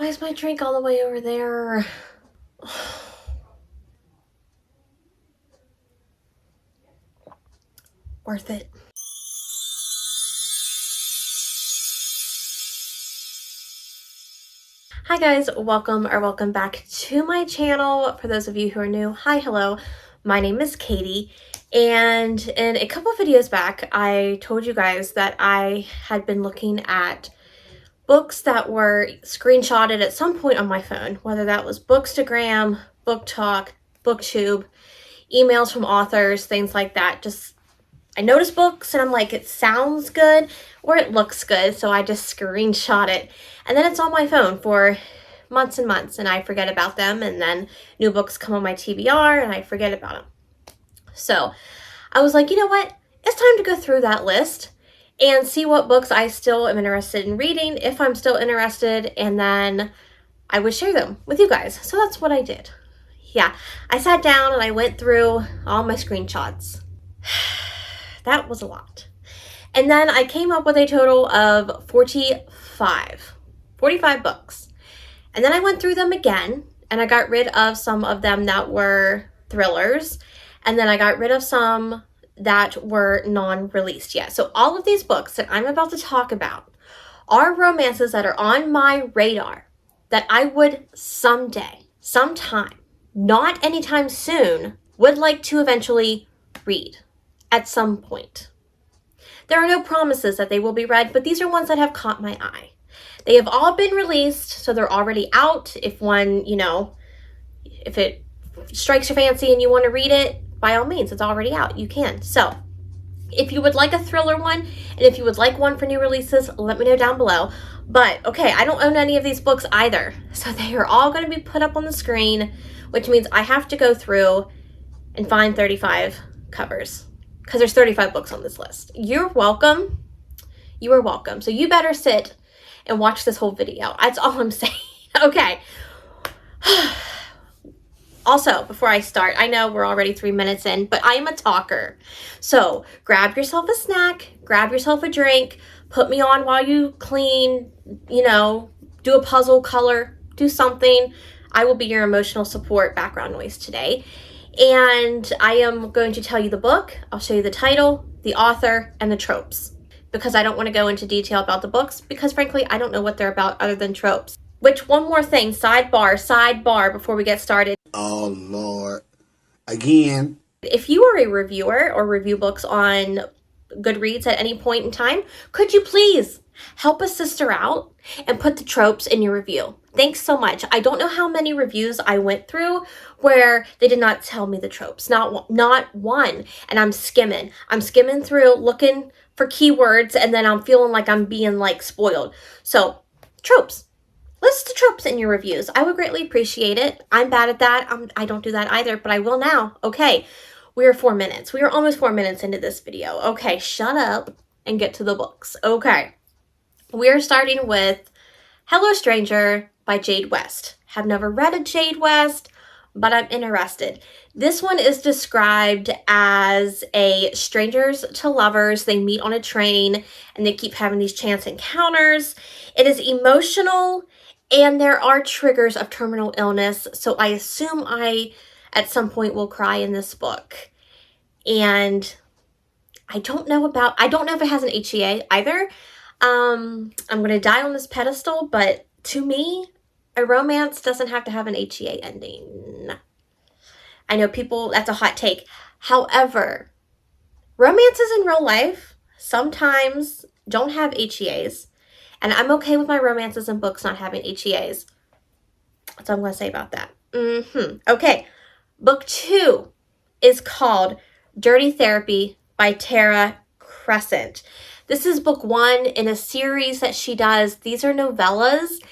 Why is my drink all the way over there? Worth it. Hi guys, welcome back to my channel. For those of you who are new, hi, hello. My name is Katie, and in a couple of videos back, I told you guys that I had been looking at books that were screenshotted at some point on my phone, whether that was Bookstagram, BookTok, BookTube, emails from authors, things like that. I notice books and I'm like, it sounds good or it looks good, so I just screenshot it. And then it's on my phone for months and months and I forget about them, and then new books come on my TBR and I forget about them. So I was like, you know what? It's time to go through that list and see what books I still am interested in reading, if I'm still interested, and then I would share them with you guys. So that's what I did. Yeah, I sat down and I went through all my screenshots. That was a lot. And then I came up with a total of 45 books. And then I went through them again and I got rid of some of them that were thrillers. And then I got rid of some that were non-released yet. So all of these books that I'm about to talk about are romances that are on my radar that I would sometime, not anytime soon, would like to eventually read at some point. There are no promises that they will be read, but these are ones that have caught my eye. They have all been released, so they're already out. If one, if it strikes your fancy and you want to read it, by all means, it's already out. You can. So if you would like a thriller one, and if you would like one for new releases, let me know down below. But okay, I don't own any of these books either. So they are all going to be put up on the screen, which means I have to go through and find 35 covers, because there's 35 books on this list. You're welcome. You are welcome. So you better sit and watch this whole video. That's all I'm saying. Okay. Also, before I start, I know we're already 3 minutes in, but I am a talker. So grab yourself a snack, grab yourself a drink, put me on while you clean, do a puzzle, color, do something. I will be your emotional support background noise today. And I am going to tell you the book. I'll show you the title, the author, and the tropes, because I don't want to go into detail about the books, because frankly, I don't know what they're about other than tropes. Which, one more thing, sidebar before we get started. Oh, Lord. Again. If you are a reviewer or review books on Goodreads at any point in time, could you please help a sister out and put the tropes in your review? Thanks so much. I don't know how many reviews I went through where they did not tell me the tropes. Not one. And I'm skimming through looking for keywords, and then I'm feeling like I'm being spoiled. So tropes. List the tropes in your reviews. I would greatly appreciate it. I'm bad at that. I don't do that either, but I will now. Okay, we are 4 minutes. We are almost 4 minutes into this video. Okay, shut up and get to the books. Okay, we are starting with Hello Stranger by Jade West. Have never read a Jade West, but I'm interested. This one is described as a strangers to lovers. They meet on a train and they keep having these chance encounters. It is emotional, and there are triggers of terminal illness, so I assume I, at some point, will cry in this book. And I don't know if it has an HEA either. I'm going to die on this pedestal, but to me, a romance doesn't have to have an HEA ending. I know people, that's a hot take. However, romances in real life sometimes don't have HEAs. And I'm okay with my romances and books not having HEAs. That's all I'm going to say about that. Okay. Book 2 is called Dirty Therapy by Tara Crescent. This is book 1 in a series that she does. These are novellas,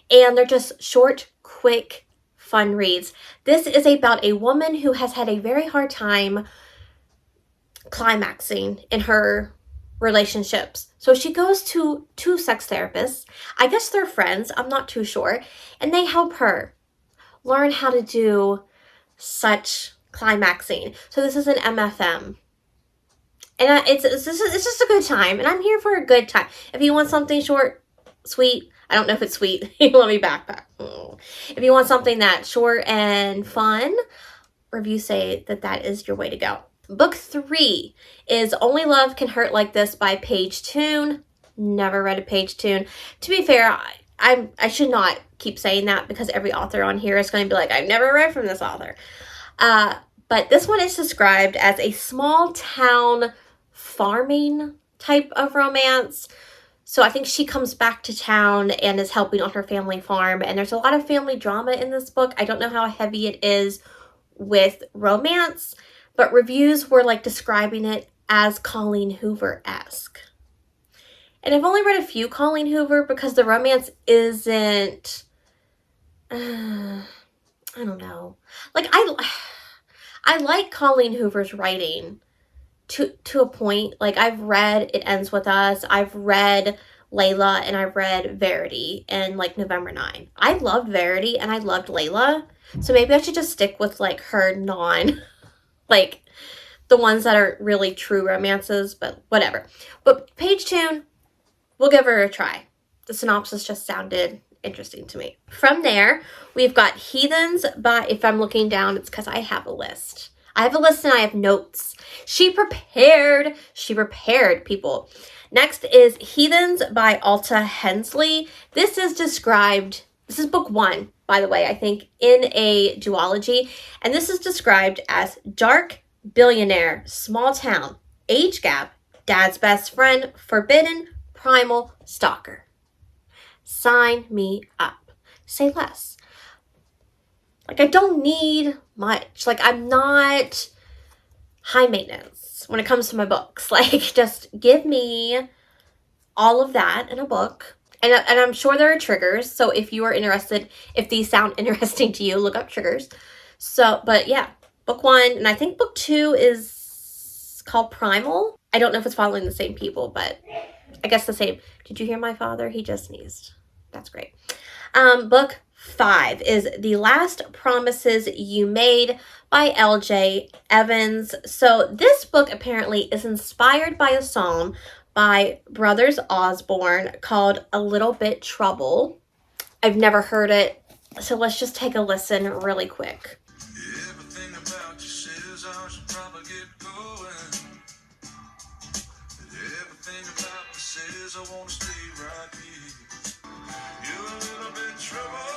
and they're just short, quick, fun reads. This is about a woman who has had a very hard time climaxing in her relationships. So she goes to 2 sex therapists. I guess they're friends. I'm not too sure. And they help her learn how to do such climaxing. So this is an MFM. And it's just a good time. And I'm here for a good time. If you want something short, sweet, I don't know if it's sweet. Let me backpack. If you want something that's short and fun, reviews say that that is your way to go. Book 3 is Only Love Can Hurt Like This by Paige Toon. Never read a Paige Toon. To be fair, I should not keep saying that because every author on here is going to be like, I've never read from this author. But this one is described as a small town farming type of romance. So I think she comes back to town and is helping on her family farm. And there's a lot of family drama in this book. I don't know how heavy it is with romance, but reviews were like describing it as Colleen Hoover-esque. And I've only read a few Colleen Hoover because the romance isn't, I don't know. Like, I like Colleen Hoover's writing to a point. Like, I've read It Ends With Us, I've read Layla, and I've read Verity and like November 9. I loved Verity and I loved Layla. So maybe I should just stick with like her like the ones that are really true romances, but whatever. But Paige Toon, we'll give her a try. The synopsis just sounded interesting to me. From there, we've got Heathens by, if I'm looking down, it's because I have a list. I have a list and I have notes. She prepared, people. Next is Heathens by Alta Hensley. This is book 1, by the way, I think, in a duology. And this is described as dark, billionaire, small town, age gap, dad's best friend, forbidden, primal, stalker. Sign me up. Say less. Like, I don't need much. Like, I'm not high maintenance when it comes to my books. Like, just give me all of that in a book. And I'm sure there are triggers. So if you are interested, if these sound interesting to you, look up triggers. So, but yeah, book 1. And I think book 2 is called Primal. I don't know if it's following the same people, but I guess the same. Did you hear my father? He just sneezed. That's great. Book 5 is The Last Promises You Made by L.J. Evans. So this book apparently is inspired by a song by Brothers Osborne called A Little Bit Trouble. I've never heard it, so let's just take a listen really quick. Everything about you says I should probably get going. Everything about me says I want to stay right here. You're a little bit trouble.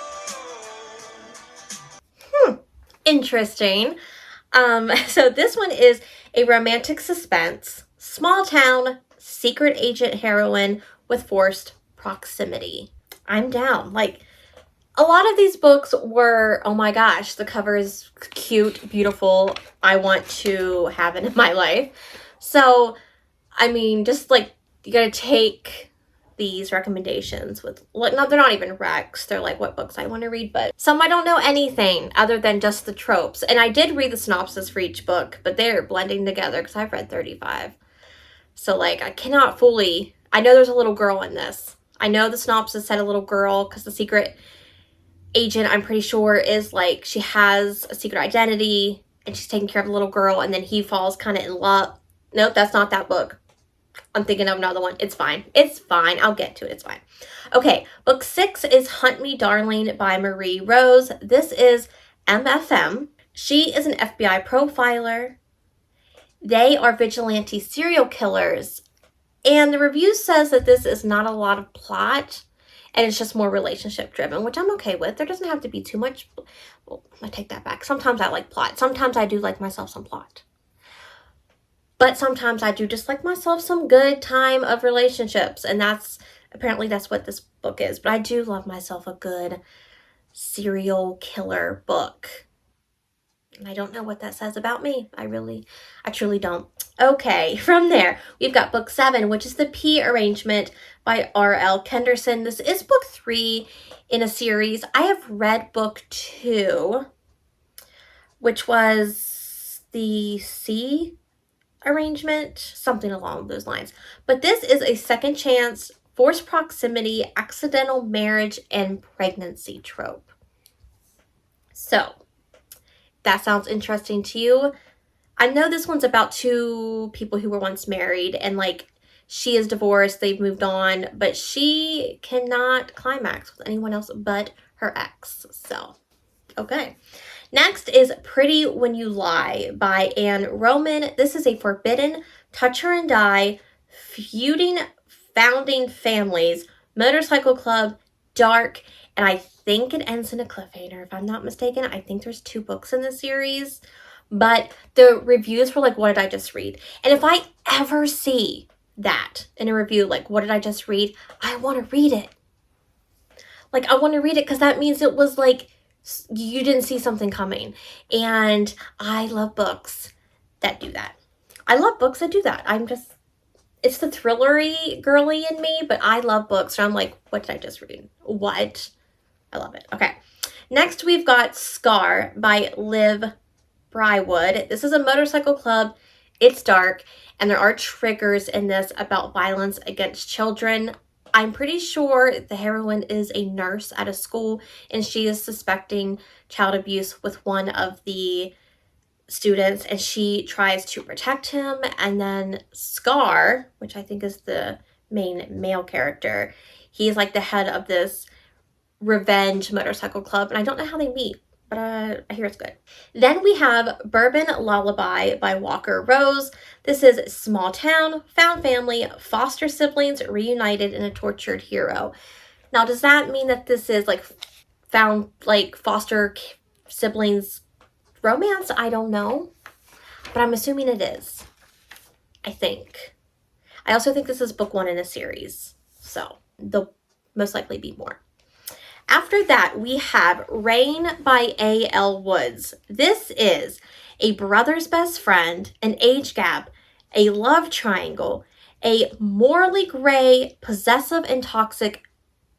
Interesting. So this one is a romantic suspense, small town, secret agent heroine with forced proximity. I'm down. Like, a lot of these books were, oh my gosh, the cover is cute, beautiful. I want to have it in my life. So, I mean, just like, you gotta take these recommendations with, like, no, they're not even recs. They're like what books I want to read, but some I don't know anything other than just the tropes. And I did read the synopsis for each book, but they're blending together because I've read 35. So, like, I cannot fully, I know there's a little girl in this. I know the synopsis said a little girl because the secret agent, I'm pretty sure, is like, she has a secret identity and she's taking care of a little girl and then he falls kind of in love. Nope, that's not that book. I'm thinking of another one. It's fine. It's fine. I'll get to it. It's fine. Okay, book 6 is Hunt Me Darling by Marie Rose. This is MFM. She is an FBI profiler. They are vigilante serial killers. And the review says that this is not a lot of plot and it's just more relationship driven, which I'm okay with. There doesn't have to be too much. Well, I take that back. Sometimes I like plot. Sometimes I do like myself some plot. But sometimes I do just like myself some good time of relationships. And apparently that's what this book is. But I do love myself a good serial killer book. And I don't know what that says about me. I truly don't. Okay, from there, we've got book 7, which is the P Arrangement by R.L. Kenderson. This is book 3 in a series. I have read book 2, which was the C Arrangement, something along those lines. But this is a second chance, forced proximity, accidental marriage, and pregnancy trope. So, that sounds interesting to you. I know this one's about 2 people who were once married and like She is divorced, they've moved on, but she cannot climax with anyone else but her ex. So, okay. Next is Pretty When You Lie by Anne Roman. This is a forbidden, touch her and die, feuding, founding families, motorcycle club, dark, and I think it ends in a cliffhanger, if I'm not mistaken. I think there's 2 books in the series, but the reviews were like, what did I just read? And if I ever see that in a review, like, what did I just read? I want to read it. Like, I want to read it because that means it was like, you didn't see something coming. And I love books that do that. I love books that do that. It's the thrillery girly in me, but I love books. So I'm like, what did I just read? What? I love it. Okay. Next, we've got Scar by Liv Brywood. This is a motorcycle club. It's dark, and there are triggers in this about violence against children. I'm pretty sure the heroine is a nurse at a school, and she is suspecting child abuse with one of the students, and she tries to protect him. And then Scar, which I think is the main male character, he's like the head of this revenge motorcycle club, and I don't know how they meet, but I hear it's good. Then we have Bourbon Lullaby by Walker Rose. This is small town, found family, foster siblings reunited in a tortured hero. Now, does that mean that this is like found, like, foster siblings romance? I don't know, but I'm assuming it is. I think. I also think this is book 1 in a series, so there'll most likely be more. After that, we have Rain by A.L. Woods. This is a brother's best friend, an age gap, a love triangle, a morally gray, possessive, and toxic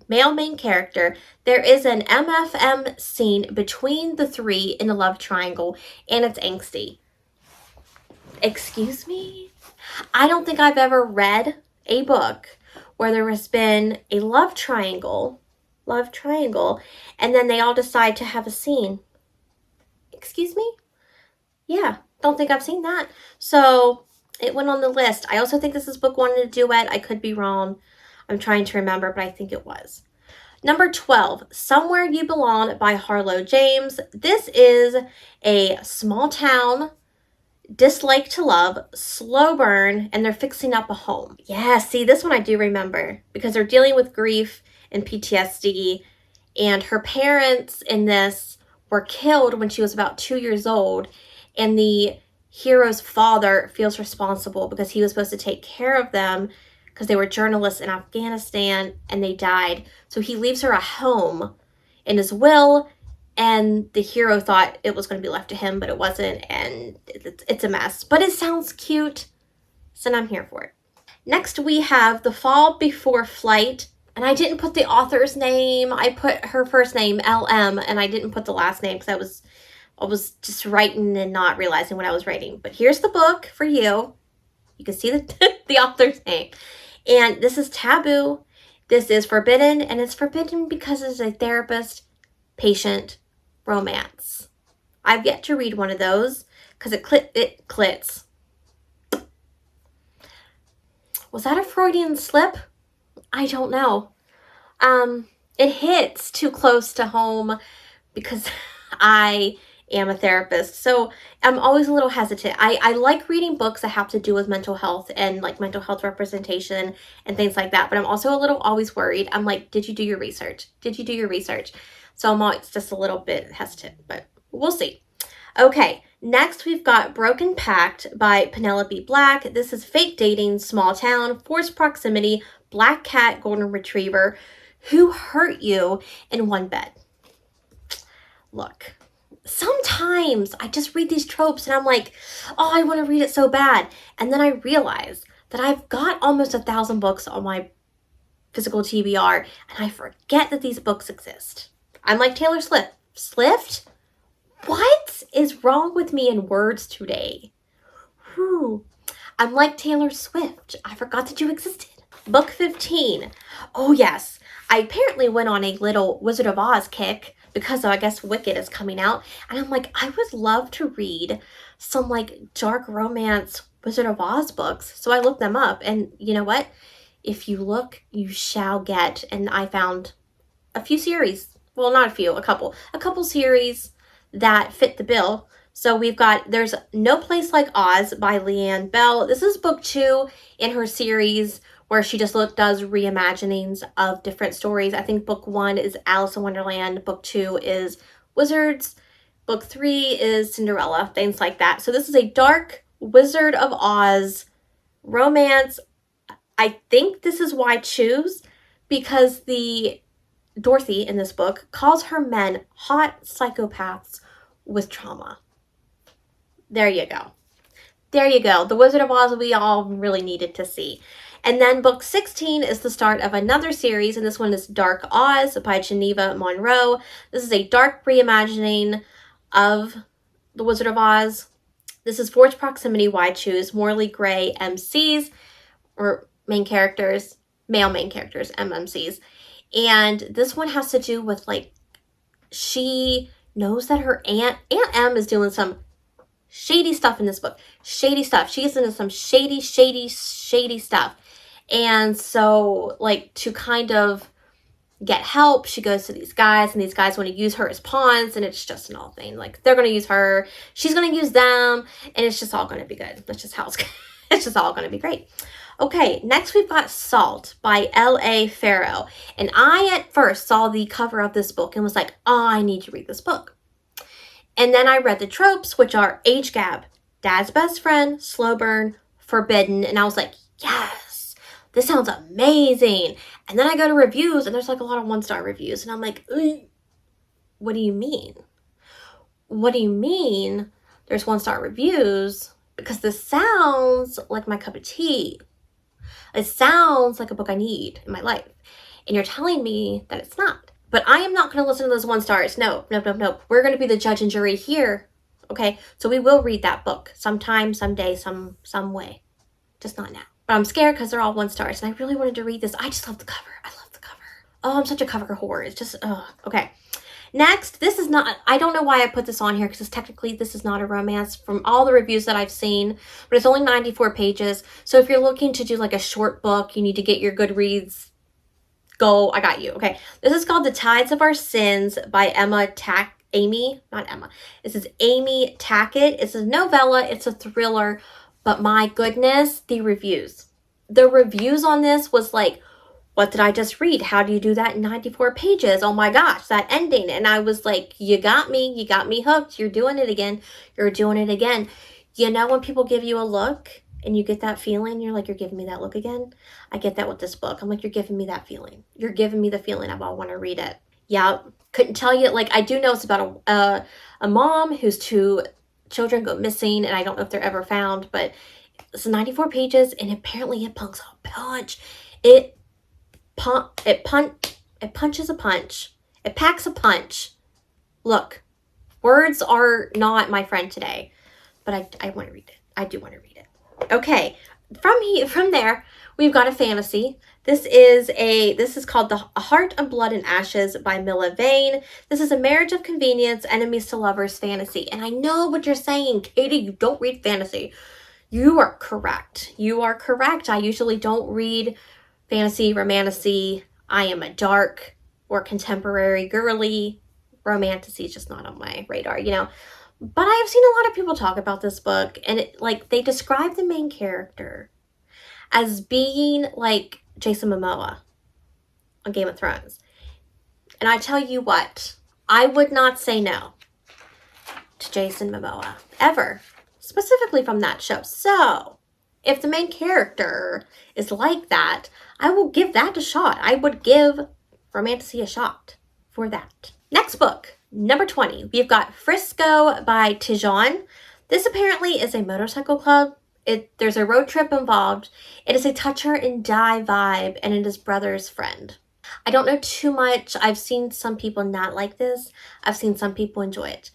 male main character. There is an MFM scene between the 3 in a love triangle, and it's angsty. Excuse me? I don't think I've ever read a book where there has been a love triangle, and then they all decide to have a scene. Excuse me? Yeah, don't think I've seen that. So it went on the list. I also think this is book 1 in a duet. I could be wrong. I'm trying to remember, but I think it was. Number 12, Somewhere You Belong by Harlow James. This is a small town, dislike to love, slow burn, and they're fixing up a home. Yeah, see, this one I do remember because they're dealing with grief and PTSD, and her parents in this were killed when she was about 2 years old, and the hero's father feels responsible because he was supposed to take care of them because they were journalists in Afghanistan and they died. So he leaves her a home in his will, and the hero thought it was going to be left to him, but it wasn't, and it's a mess. But it sounds cute, so I'm here for it. Next, we have The Fall Before Flight, and I didn't put the author's name. I put her first name, LM, and I didn't put the last name because I was just writing and not realizing what I was writing. But here's the book for you. You can see the author's name. And this is taboo. This is forbidden, and it's forbidden because it's a therapist-patient romance. I've yet to read one of those because it clits. Was that a Freudian slip? I don't know. It hits too close to home because I am a therapist, so I'm always a little hesitant. I like reading books that have to do with mental health and like mental health representation and things like that, but I'm also a little always worried. I'm like, did you do your research? Did you do your research? So I'm always just a little bit hesitant, but we'll see. Okay, next we've got Broken Pact by Penelope Black. This is fake dating, small town, forced proximity, black cat, golden retriever. Who hurt you in one bed? Look, sometimes I just read these tropes and I'm like, oh, I want to read it so bad. And then I realize that I've got almost 1,000 books on my physical TBR, and I forget that these books exist. I'm like Taylor Swift. Swift? What is wrong with me in words today? Whew. I'm like Taylor Swift. I forgot that you existed. Book 15. Oh, yes. I apparently went on a little Wizard of Oz kick because I guess Wicked is coming out. And I'm like, I would love to read some like dark romance Wizard of Oz books. So I looked them up, and you know what? If you look, you shall get. And I found a few series. Well, not a few, a couple series that fit the bill. So we've got There's No Place Like Oz by Leanne Bell. This is book 2 in her series where she just does reimaginings of different stories. I think book 1 is Alice in Wonderland. Book 2 is Wizards. Book 3 is Cinderella, things like that. So this is a dark Wizard of Oz romance. I think this is why I choose, because the Dorothy in this book calls her men hot psychopaths with trauma. There you go. There you go. The Wizard of Oz we all really needed to see. And then book 16 is the start of another series, and this one is Dark Oz by Geneva Monroe. This is a dark reimagining of The Wizard of Oz. This is Forced Proximity, Why Choose, Morley Gray MCs, or main characters, male main characters, MMCs. And this one has to do with, like, she knows that her Aunt M is doing some shady stuff in this book. Shady stuff. She gets into some shady stuff. And so, like, to kind of get help, she goes to these guys, and these guys want to use her as pawns, and it's just an all thing. Like, they're going to use her, she's going to use them, and it's just all going to be good. That's just how it's just all going to be great. Okay, next we've got Salt by L.A. Farrow. And I at first saw the cover of this book and was like, oh, I need to read this book. And then I read the tropes, which are age gap, dad's best friend, slow burn, forbidden. And I was like, yes, this sounds amazing. And then I go to reviews, and there's like a lot of 1-star reviews. And I'm like, what do you mean? What do you mean there's 1-star reviews? Because this sounds like my cup of tea. It sounds like a book I need in my life. And you're telling me that it's not. But I am not going to listen to those 1 stars. No. We're going to be the judge and jury here. Okay? So we will read that book sometime, someday, some way. Just not now. But I'm scared because they're all 1 stars. And I really wanted to read this. I just love the cover. I love the cover. Oh, I'm such a cover whore. It's just, okay. Next, this is not, I don't know why I put this on here because technically this is not a romance from all the reviews that I've seen, but it's only 94 pages. So if you're looking to do like a short book, you need to get your Goodreads goal. I got you. Okay. This is called The Thiebs of Our Sins by Amy Tackett. It's a novella. It's a thriller, but my goodness, the reviews on this was like, what did I just read? How do you do that in 94 pages? Oh my gosh, that ending. And I was like, you got me hooked. You're doing it again. You know, when people give you a look and you get that feeling, you're like, you're giving me that look again. I get that with this book. I'm like, you're giving me that feeling. You're giving me the feeling of I want to read it. Yeah, couldn't tell you. Like, I do know it's about a mom whose 2 children go missing, and I don't know if they're ever found, but it's 94 pages, and apparently it punks a punch. It punches a punch. It packs a punch. Look, words are not my friend today, but I want to read it. I do want to read it. Okay, from there, we've got a fantasy. This is called A Heart of Blood and Ashes by Milla Vane. This is a marriage of convenience, enemies to lovers fantasy. And I know what you're saying, Katie, you don't read fantasy. You are correct. I usually don't read fantasy, romantasy. I am a dark or contemporary girly. Romantasy is just not on my radar, you know. But I have seen a lot of people talk about this book, and they describe the main character as being like Jason Momoa on Game of Thrones. And I tell you what, I would not say no to Jason Momoa ever, specifically from that show. So if the main character is like that, I will give that a shot. I would give Romantasy a shot for that. Next book, number 20. We've got Frisco by Tijon. This apparently is a motorcycle club. There's a road trip involved. It is a touch her and die vibe, and it is brother's friend. I don't know too much. I've seen some people not like this. I've seen some people enjoy it.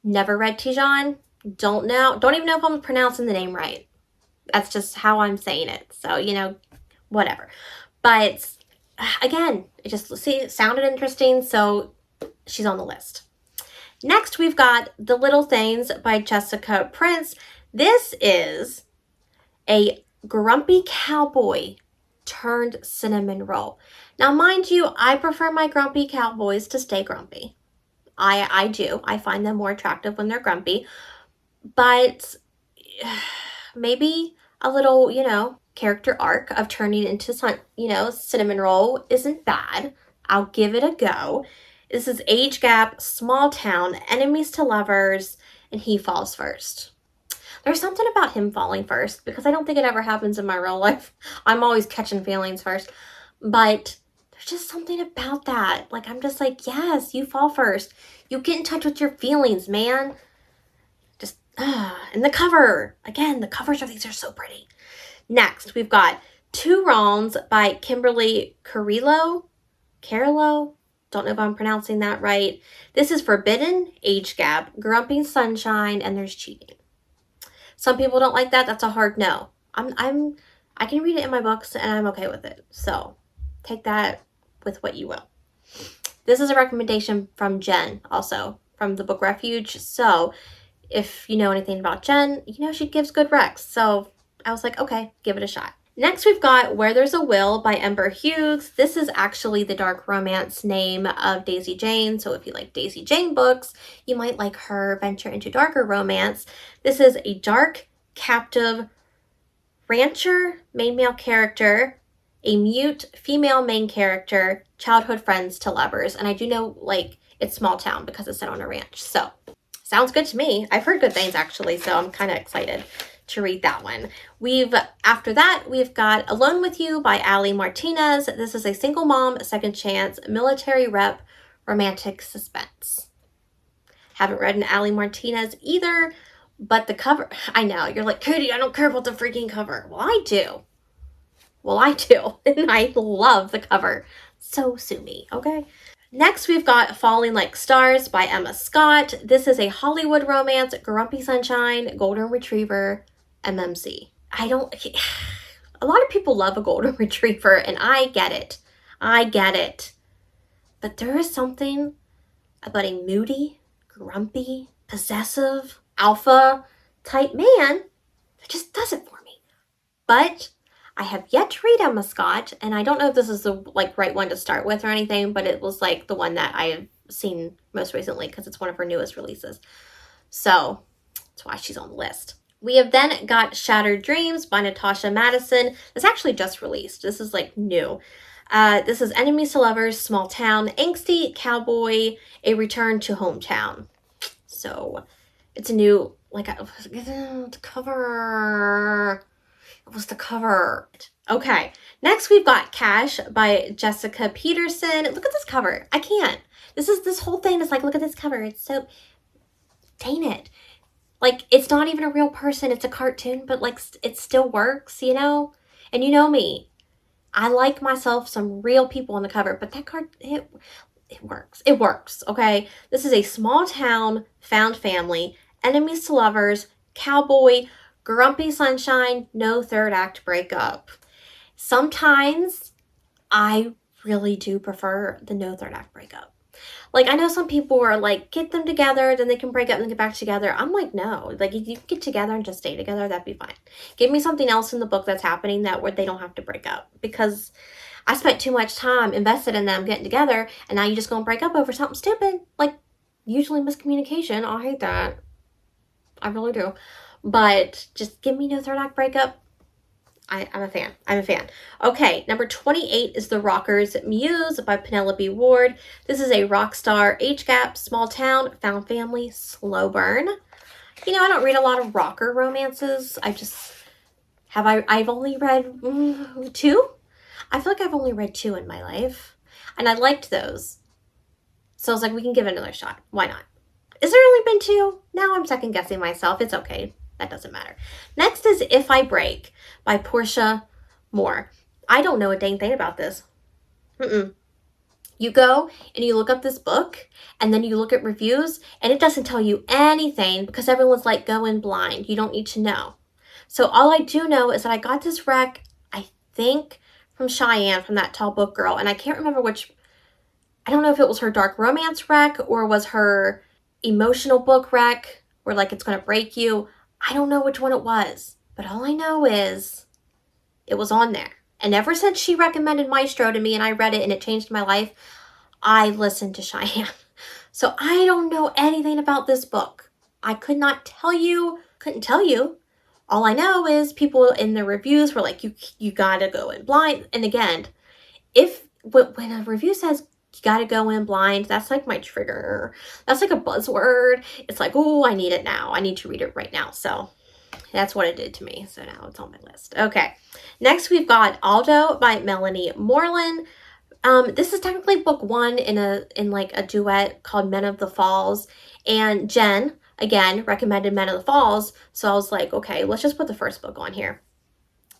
Never read Tijon. Don't even know if I'm pronouncing the name right. That's just how I'm saying it. So, you know, whatever. But again, it just sounded interesting, so she's on the list. Next, we've got The Little Things by Jessica Prince. This is A grumpy cowboy turned cinnamon roll. Now, mind you, I prefer my grumpy cowboys to stay grumpy. I do. I find them more attractive when they're grumpy. But maybe a little, character arc of turning into some, cinnamon roll isn't bad. I'll give it a go. This is age gap, small town, enemies to lovers, and he falls first. There's something about him falling first because I don't think it ever happens in my real life. I'm always catching feelings first. But there's just something about that. Like, I'm just like, yes, you fall first. You get in touch with your feelings, man. And the cover. Again, the covers of these are so pretty. Next, we've got Two Wrongs by Kimberly Carrillo. Don't know if I'm pronouncing that right. This is forbidden, age gap, grumpy sunshine, and there's cheating. Some people don't like that. That's a hard no. I can read it in my books and I'm okay with it. So take that with what you will. This is a recommendation from Jen, also from the Book Refuge. So if you know anything about Jen, she gives good recs. So I was like, okay, give it a shot. Next, we've got Where There's a Will by Ember Hughes. This is actually the dark romance name of Daisy Jane. So if you like Daisy Jane books, you might like her venture into darker romance. This is a dark, captive rancher, main male character, a mute female main character, childhood friends to lovers. And I do know, it's small town because it's set on a ranch. So sounds good to me. I've heard good things, actually, so I'm kind of excited to read that one. After that, we've got Alone With You by Ali Martinez. This is a single mom, second chance, military rep, romantic suspense. Haven't read an Ali Martinez either, but the cover, I know, you're like, Katie, I don't care about the freaking cover. Well, I do. And I love the cover. So sue me, okay? Next, we've got Falling Like Stars by Emma Scott. This is a Hollywood romance, grumpy sunshine, golden retriever, MMC. A lot of people love a golden retriever, and I get it. But there is something about a moody, grumpy, possessive, alpha type man that just does it for me. But I have yet to read Emma Scott, and I don't know if this is the right one to start with or anything, but it was the one that I have seen most recently because it's one of her newest releases. So that's why she's on the list. We have then got Shattered Dreams by Natasha Madison. It's actually just released. This is new. This is enemies to lovers, small town, angsty cowboy, a return to hometown. So it's a new, the cover. It was the cover. Okay, next we've got Cash by Jessica Peterson. Look at this cover. I can't. This whole thing is look at this cover. It's so, dang it. It's not even a real person. It's a cartoon, but it still works, And you know me. I like myself some real people on the cover, but that card, it works. It works, okay? This is a small town, found family, enemies to lovers, cowboy, grumpy sunshine, no third act breakup. Sometimes I really do prefer the no third act breakup. I know some people are get them together, then they can break up and then get back together. I'm no. If you can get together and just stay together, that'd be fine. Give me something else in the book that's happening where they don't have to break up. Because I spent too much time invested in them getting together, and now you're just going to break up over something stupid. Usually miscommunication. I hate that. I really do. But just give me no third act breakup. I'm a fan. Okay, number 28 is The Rockers Muse by Penelope Ward. This is a rock star, age gap, small town, found family, slow burn. I don't read a lot of rocker romances. I've only read 2? I feel like I've only read 2 in my life. And I liked those. So I was we can give it another shot. Why not? Is there only been 2? Now I'm second guessing myself. It's okay. That doesn't matter. Next is If I Break by Portia Moore. I don't know a dang thing about this. You go and you look up this book and then you look at reviews and it doesn't tell you anything because everyone's go in blind. You don't need to know. So all I do know is that I got this rec, I think, from Cheyenne, from that tall book girl. And I can't remember I don't know if it was her dark romance rec or was her emotional book rec where it's going to break you. I don't know which one it was, But all I know is it was on there. And ever since she recommended Maestro to me and I read it and it changed my life, I listened to Cheyenne. So I don't know anything about this book. I couldn't tell you. All I know is people in the reviews were like, you gotta go in blind. And again, when a review says you gotta go in blind, that's like my trigger. That's like a buzzword. It's like, oh, I need it now. I need to read it right now. So that's what it did to me. So now it's on my list. Okay. Next, we've got Aldo by Melanie Moreland. This is technically book 1 in like a duet called Men of the Falls. And Jen, again, recommended Men of the Falls. So I was like, okay, let's just put the first book on here.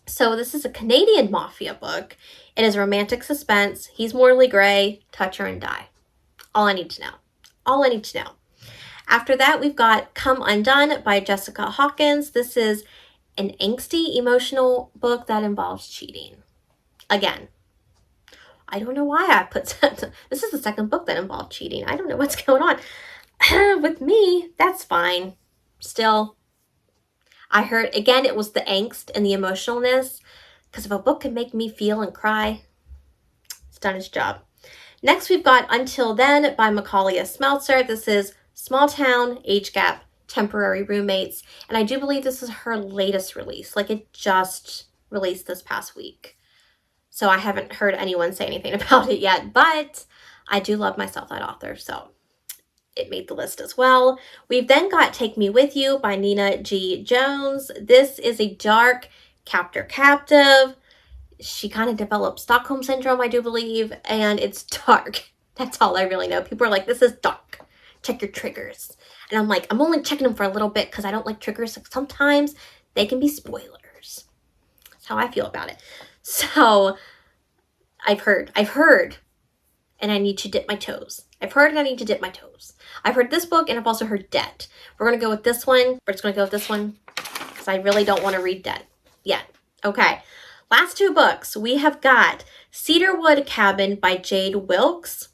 So this is a Canadian mafia book. It is romantic suspense. He's morally gray. Touch her and die. All I need to know. After that, we've got Come Undone by Jessica Hawkins. This is an angsty, emotional book that involves cheating. Again, I don't know why I put that. This is the second book that involved cheating. I don't know what's going on. With me, that's fine. Still, I heard, again, it was the angst and the emotionalness. Because if a book can make me feel and cry, it's done its job. Next, we've got Until Then by Macaulay Smeltzer. This is small town, age gap, temporary roommates. And I do believe this is her latest release. Like, it just released this past week. So I haven't heard anyone say anything about it yet. But I do love myself, that author. So it made the list as well. We've then got Take Me With You by Nina G. Jones. This is a dark captive. She kind of developed Stockholm Syndrome, I do believe, and it's dark. That's all I really know. People are like, this is dark. Check your triggers. And I'm like, I'm only checking them for a little bit because I don't like triggers. Like, sometimes they can be spoilers. That's how I feel about it. So I've heard, and I need to dip my toes. I've heard this book, and I've also heard Debt. We're going to go with this one. We're just going to go with this one because I really don't want to read Debt yet. Okay. Last 2 books. We have got Cedarwood Cabin by Jade Wilkes.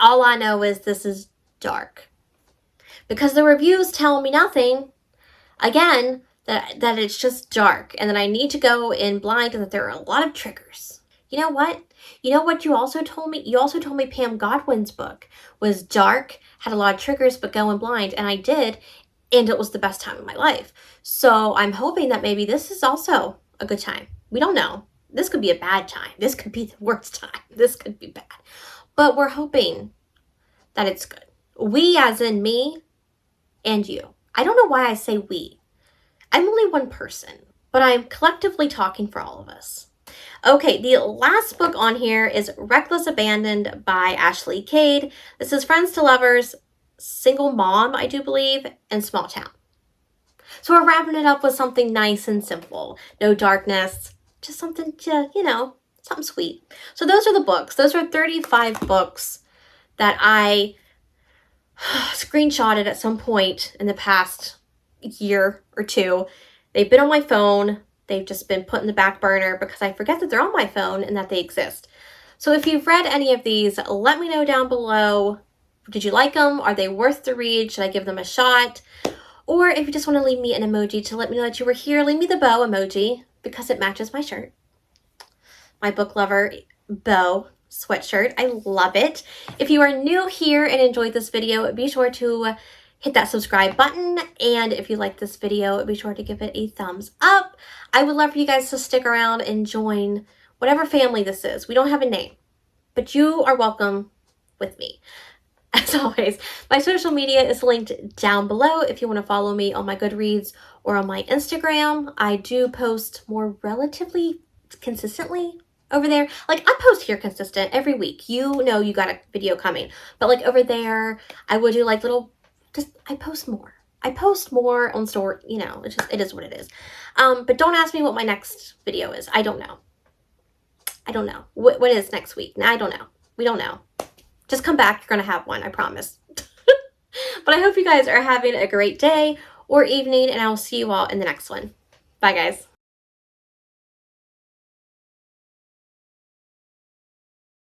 All I know is this is dark. Because the reviews tell me nothing. Again, that it's just dark. And that I need to go in blind and that there are a lot of triggers. You know what? You know what you also told me? You also told me Pam Godwin's book was dark, had a lot of triggers, but go in blind. And I did. And it was the best time of my life. So I'm hoping that maybe this is also a good time. We don't know. This could be a bad time. This could be the worst time. This could be bad. But we're hoping that it's good. We as in me and you. I don't know why I say we. I'm only one person, but I'm collectively talking for all of us. Okay, the last book on here is Reckless Abandoned by Ashley Cade. This is Friends to Lovers, Single Mom, I do believe, and Small Town. So we're wrapping it up with something nice and simple. No darkness, just something to, something sweet. So those are the books. Those are 35 books that I screenshotted at some point in the past year or 2. They've been on my phone. They've just been put in the back burner because I forget that they're on my phone and that they exist. So if you've read any of these, let me know down below. Did you like them? Are they worth the read? Should I give them a shot? Or if you just want to leave me an emoji to let me know that you were here, leave me the bow emoji because it matches my shirt. My book lover bow sweatshirt. I love it. If you are new here and enjoyed this video, be sure to hit that subscribe button. And if you like this video, be sure to give it a thumbs up. I would love for you guys to stick around and join whatever family this is. We don't have a name, but you are welcome with me. As always, my social media is linked down below if you want to follow me on my Goodreads or on my Instagram. I do post more relatively consistently over there. Like, I post here consistent every week. You know you got a video coming. But like over there, I would do like little, I post more. I post more on store, it is what it is. But don't ask me what my next video is. I don't know. What is next week? I don't know. We don't know. Just come back. You're going to have one. I promise. But I hope you guys are having a great day or evening, and I will see you all in the next one. Bye, guys.